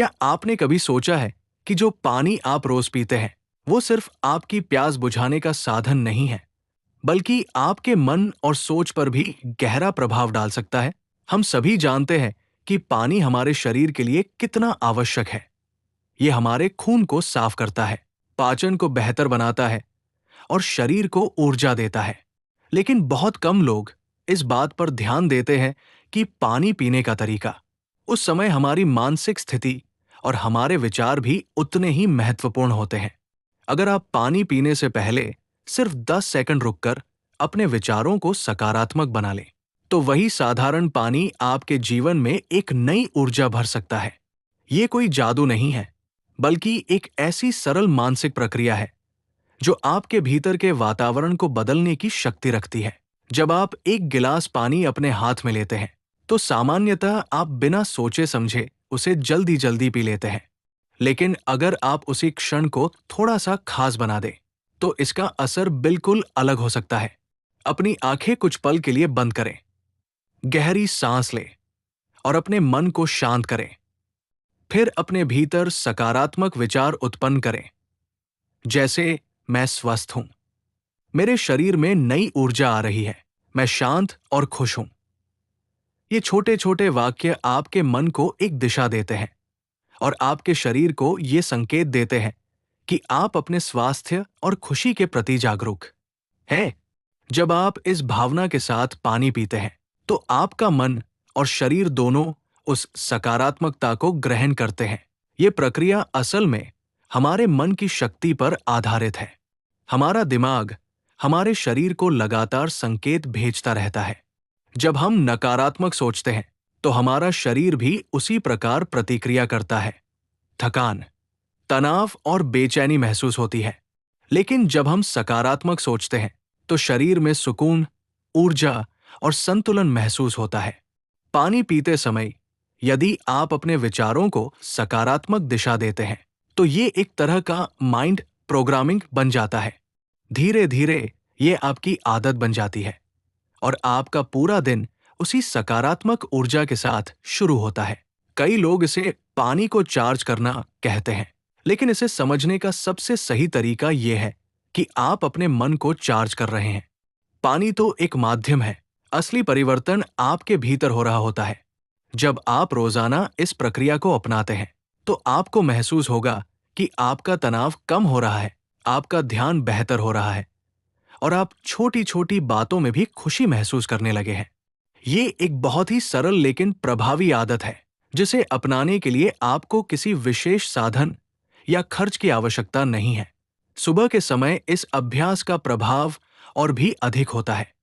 क्या आपने कभी सोचा है कि जो पानी आप रोज पीते हैं, वो सिर्फ आपकी प्यास बुझाने का साधन नहीं है, बल्कि आपके मन और सोच पर भी गहरा प्रभाव डाल सकता है? हम सभी जानते हैं कि पानी हमारे शरीर के लिए कितना आवश्यक है। ये हमारे खून को साफ करता है, पाचन को बेहतर बनाता है और शरीर को ऊर्जा देता है। लेकिन बहुत कम लोग इस बात पर ध्यान देते हैं कि पानी पीने का तरीका, उस समय हमारी मानसिक स्थिति और हमारे विचार भी उतने ही महत्वपूर्ण होते हैं। अगर आप पानी पीने से पहले सिर्फ 10 सेकंड रुककर अपने विचारों को सकारात्मक बना लें, तो वही साधारण पानी आपके जीवन में एक नई ऊर्जा भर सकता है। ये कोई जादू नहीं है, बल्कि एक ऐसी सरल मानसिक प्रक्रिया है जो आपके भीतर के वातावरण को बदलने की शक्ति रखती है। जब आप एक गिलास पानी अपने हाथ में लेते हैं, तो सामान्यतः आप बिना सोचे समझे उसे जल्दी जल्दी पी लेते हैं। लेकिन अगर आप उसी क्षण को थोड़ा सा खास बना दें, तो इसका असर बिल्कुल अलग हो सकता है। अपनी आंखें कुछ पल के लिए बंद करें, गहरी सांस लें और अपने मन को शांत करें। फिर अपने भीतर सकारात्मक विचार उत्पन्न करें, जैसे मैं स्वस्थ हूं, मेरे शरीर में नई ऊर्जा आ रही है, मैं शांत और खुश हूं। ये छोटे छोटे वाक्य आपके मन को एक दिशा देते हैं और आपके शरीर को ये संकेत देते हैं कि आप अपने स्वास्थ्य और खुशी के प्रति जागरूक हैं। जब आप इस भावना के साथ पानी पीते हैं, तो आपका मन और शरीर दोनों उस सकारात्मकता को ग्रहण करते हैं। ये प्रक्रिया असल में हमारे मन की शक्ति पर आधारित है। हमारा दिमाग हमारे शरीर को लगातार संकेत भेजता रहता है। जब हम नकारात्मक सोचते हैं, तो हमारा शरीर भी उसी प्रकार प्रतिक्रिया करता है। थकान, तनाव और बेचैनी महसूस होती है। लेकिन जब हम सकारात्मक सोचते हैं, तो शरीर में सुकून, ऊर्जा और संतुलन महसूस होता है। पानी पीते समय यदि आप अपने विचारों को सकारात्मक दिशा देते हैं, तो ये एक तरह का माइंड प्रोग्रामिंग बन जाता है। धीरे धीरे ये आपकी आदत बन जाती है और आपका पूरा दिन उसी सकारात्मक ऊर्जा के साथ शुरू होता है। कई लोग इसे पानी को चार्ज करना कहते हैं, लेकिन इसे समझने का सबसे सही तरीका यह है कि आप अपने मन को चार्ज कर रहे हैं। पानी तो एक माध्यम है, असली परिवर्तन आपके भीतर हो रहा होता है। जब आप रोजाना इस प्रक्रिया को अपनाते हैं, तो आपको महसूस होगा कि आपका तनाव कम हो रहा है, आपका ध्यान बेहतर हो रहा है और आप छोटी छोटी बातों में भी खुशी महसूस करने लगे हैं। ये एक बहुत ही सरल लेकिन प्रभावी आदत है, जिसे अपनाने के लिए आपको किसी विशेष साधन या खर्च की आवश्यकता नहीं है। सुबह के समय इस अभ्यास का प्रभाव और भी अधिक होता है।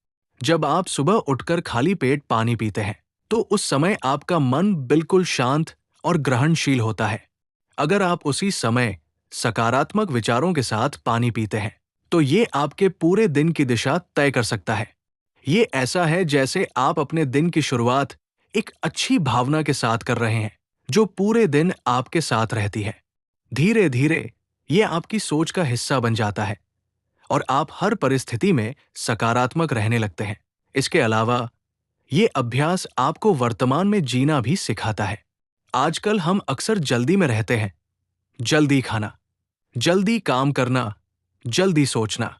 जब आप सुबह उठकर खाली पेट पानी पीते हैं, तो उस समय आपका मन बिल्कुल शांत और ग्रहणशील होता है। अगर आप उसी समय सकारात्मक विचारों के साथ पानी पीते हैं, तो ये आपके पूरे दिन की दिशा तय कर सकता है। ये ऐसा है जैसे आप अपने दिन की शुरुआत एक अच्छी भावना के साथ कर रहे हैं, जो पूरे दिन आपके साथ रहती है। धीरे धीरे ये आपकी सोच का हिस्सा बन जाता है और आप हर परिस्थिति में सकारात्मक रहने लगते हैं। इसके अलावा ये अभ्यास आपको वर्तमान में जीना भी सिखाता है। आजकल हम अक्सर जल्दी में रहते हैं, जल्दी खाना, जल्दी काम करना, जल्दी सोचना।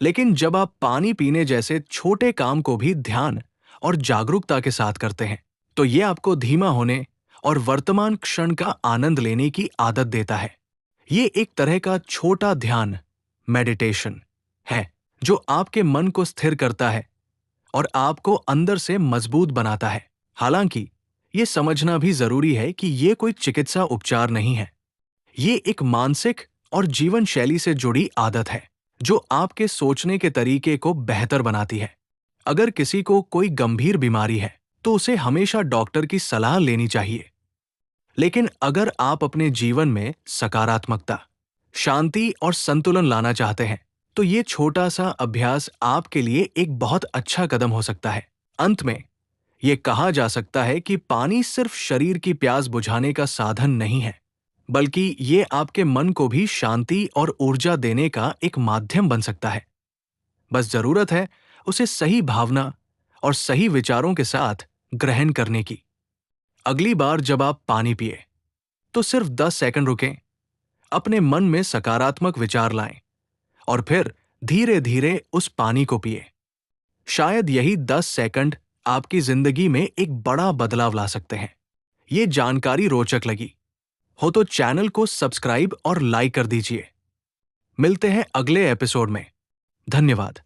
लेकिन जब आप पानी पीने जैसे छोटे काम को भी ध्यान और जागरूकता के साथ करते हैं, तो ये आपको धीमा होने और वर्तमान क्षण का आनंद लेने की आदत देता है। ये एक तरह का छोटा ध्यान, मेडिटेशन है, जो आपके मन को स्थिर करता है और आपको अंदर से मजबूत बनाता है। हालांकि ये समझना भी जरूरी है कि ये कोई चिकित्सा उपचार नहीं है। ये एक मानसिक और जीवन शैली से जुड़ी आदत है, जो आपके सोचने के तरीके को बेहतर बनाती है। अगर किसी को कोई गंभीर बीमारी है, तो उसे हमेशा डॉक्टर की सलाह लेनी चाहिए। लेकिन अगर आप अपने जीवन में सकारात्मकता, शांति और संतुलन लाना चाहते हैं, तो ये छोटा सा अभ्यास आपके लिए एक बहुत अच्छा कदम हो सकता है। अंत में ये कहा जा सकता है कि पानी सिर्फ शरीर की प्यास बुझाने का साधन नहीं है, बल्कि ये आपके मन को भी शांति और ऊर्जा देने का एक माध्यम बन सकता है। बस जरूरत है उसे सही भावना और सही विचारों के साथ ग्रहण करने की। अगली बार जब आप पानी पिए, तो सिर्फ 10 सेकंड रुकें, अपने मन में सकारात्मक विचार लाएं और फिर धीरे धीरे उस पानी को पिए। शायद यही 10 सेकंड आपकी जिंदगी में एक बड़ा बदलाव ला सकते हैं। ये जानकारी रोचक लगी हो तो चैनल को सब्सक्राइब और लाइक कर दीजिए। मिलते हैं अगले एपिसोड में। धन्यवाद।